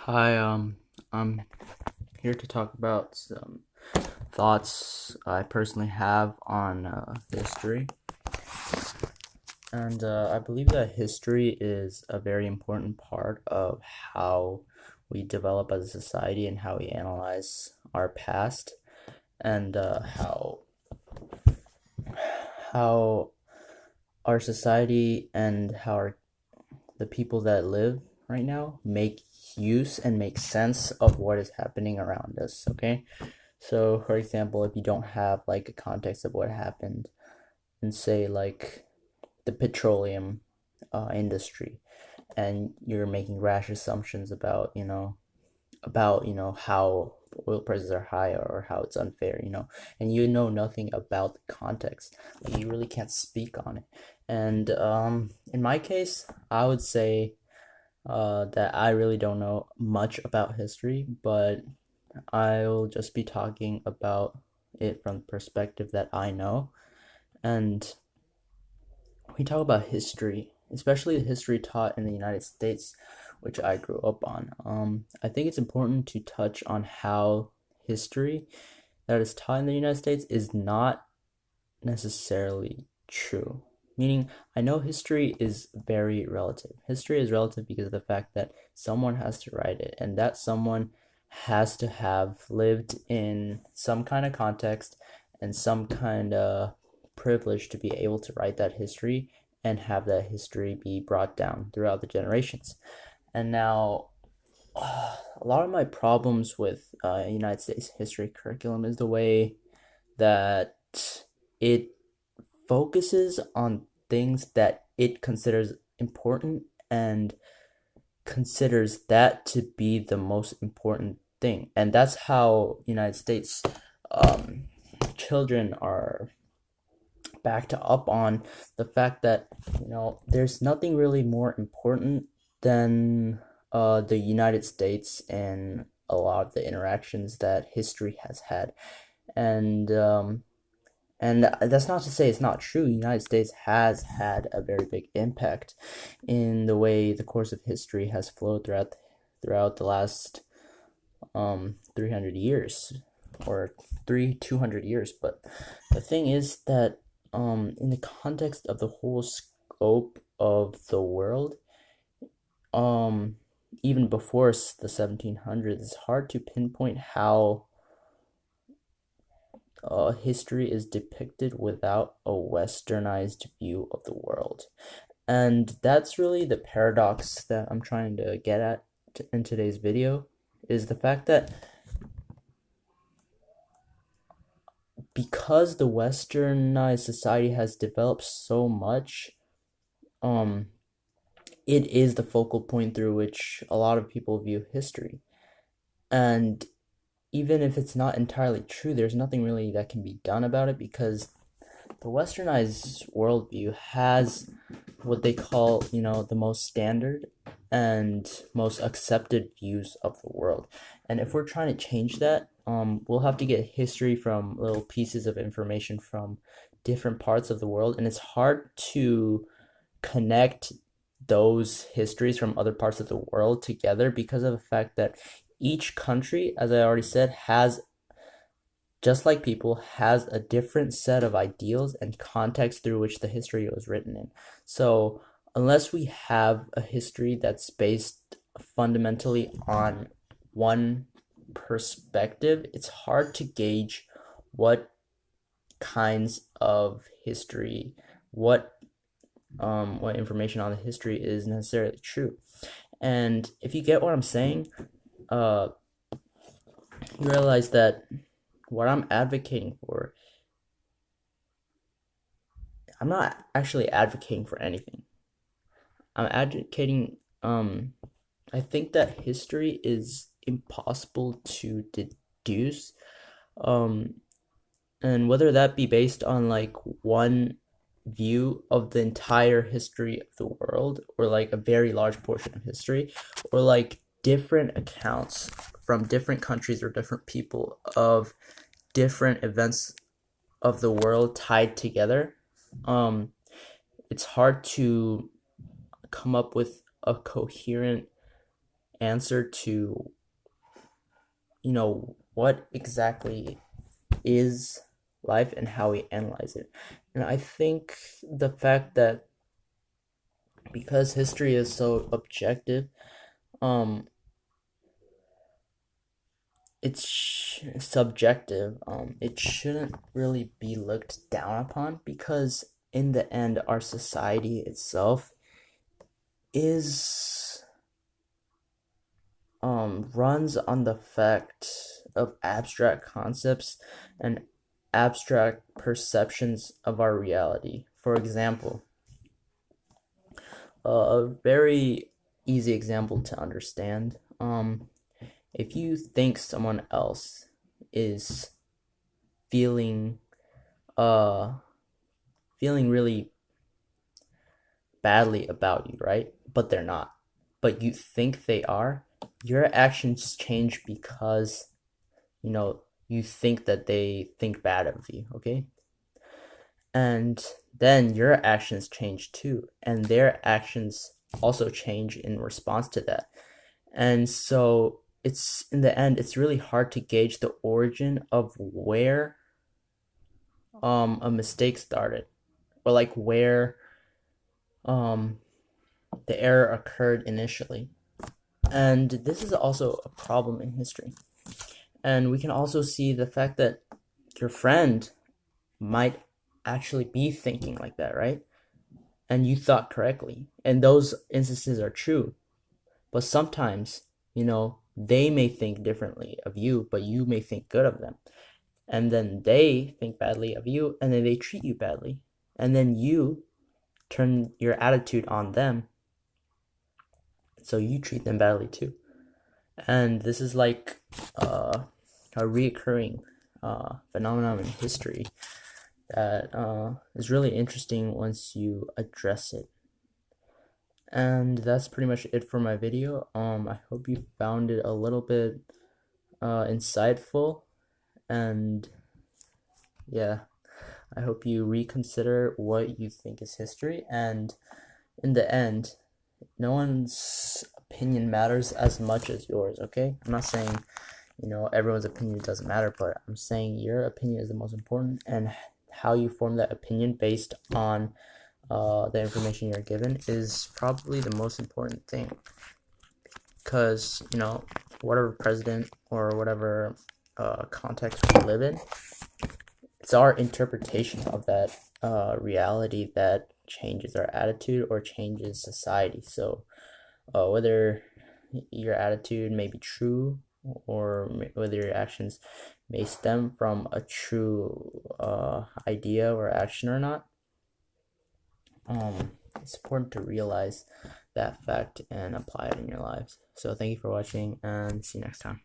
Hi, I'm here to talk about some thoughts I personally have on history. And I believe that history is a very important part of how we develop as a society and how we analyze our past and how our society and the people that live right now make use and make sense of what is happening around us, okay? So, for example, if you don't have like a context of what happened in, say, like the petroleum industry, and you're making rash assumptions about, how oil prices are high or how it's unfair, and you know nothing about the context, like you really can't speak on it. And in my case, I would say that I really don't know much about history, but I'll just be talking about it from the perspective that I know. And we talk about history, especially the history taught in the United States, which I grew up on. I think it's important to touch on how history that is taught in the United States is not necessarily true. Meaning, I know history is very relative. History is relative because of the fact that someone has to write it, and that someone has to have lived in some kind of context and some kind of privilege to be able to write that history and have that history be brought down throughout the generations. And now, a lot of my problems with United States history curriculum is the way that it focuses on things that it considers important and considers that to be the most important thing. And that's how United States um, children are backed up on the fact that, there's nothing really more important than the United States and a lot of the interactions that history has had. And that's not to say it's not true. The United States has had a very big impact in the way the course of history has flowed throughout the last 300 years, or 200 years. But the thing is that in the context of the whole scope of the world, um even before the 1700s, it's hard to pinpoint how history is depicted without a westernized view of the world. And that's really the paradox that I'm trying to get at in today's video, is the fact that because the westernized society has developed so much, um, it is the focal point through which a lot of people view history. And even if it's not entirely true, there's nothing really that can be done about it, because the westernized worldview has what they call, the most standard and most accepted views of the world. And if we're trying to change that, we'll have to get history from little pieces of information from different parts of the world. And it's hard to connect those histories from other parts of the world together because of the fact that each country, as I already said, has, just like people, has a different set of ideals and context through which the history was written in. So, unless we have a history that's based fundamentally on one perspective, it's hard to gauge what kinds of history, what information on the history is necessarily true. And if you get what I'm saying, uh, you realize that what I'm advocating for, I'm not actually advocating for anything. I'm advocating, I think that history is impossible to deduce, um, and whether that be based on like one view of the entire history of the world, or like a very large portion of history, or like different accounts from different countries or different people of different events of the world tied together, um, it's hard to come up with a coherent answer to, what exactly is life and how we analyze it. And I think the fact that because history is so objective, um, it's subjective. It shouldn't really be looked down upon because in the end, our society itself is runs on the fact of abstract concepts and abstract perceptions of our reality. For example, a very easy example to understand. If you think someone else is feeling uh feeling really badly about you, right? But they're not. But you think they are, your actions change because, you think that they think bad of you, okay? And then your actions change too, and their actions also change in response to that. And so it's in the end, it's really hard to gauge the origin of where a mistake started, or like where um the error occurred initially. And this is also a problem in history. And we can also see the fact that your friend might actually be thinking like that, right? And you thought correctly. And those instances are true. But sometimes, they may think differently of you, but you may think good of them. And then they think badly of you, and then they treat you badly. And then you turn your attitude on them, so you treat them badly too. And this is like a reoccurring phenomenon in history that is really interesting once you address it. And that's pretty much it for my video. I hope you found it a little bit insightful, and yeah, I hope you reconsider what you think is history. And in the end, no one's opinion matters as much as yours, okay? I'm not saying, everyone's opinion doesn't matter, but I'm saying your opinion is the most important, and how you form that opinion based on the information you're given is probably the most important thing. Because, whatever president or whatever context we live in, it's our interpretation of that reality that changes our attitude or changes society. So whether your attitude may be true or whether your actions may stem from a true idea or action or not, it's important to realize that fact and apply it in your lives. So thank you for watching, and see you next time.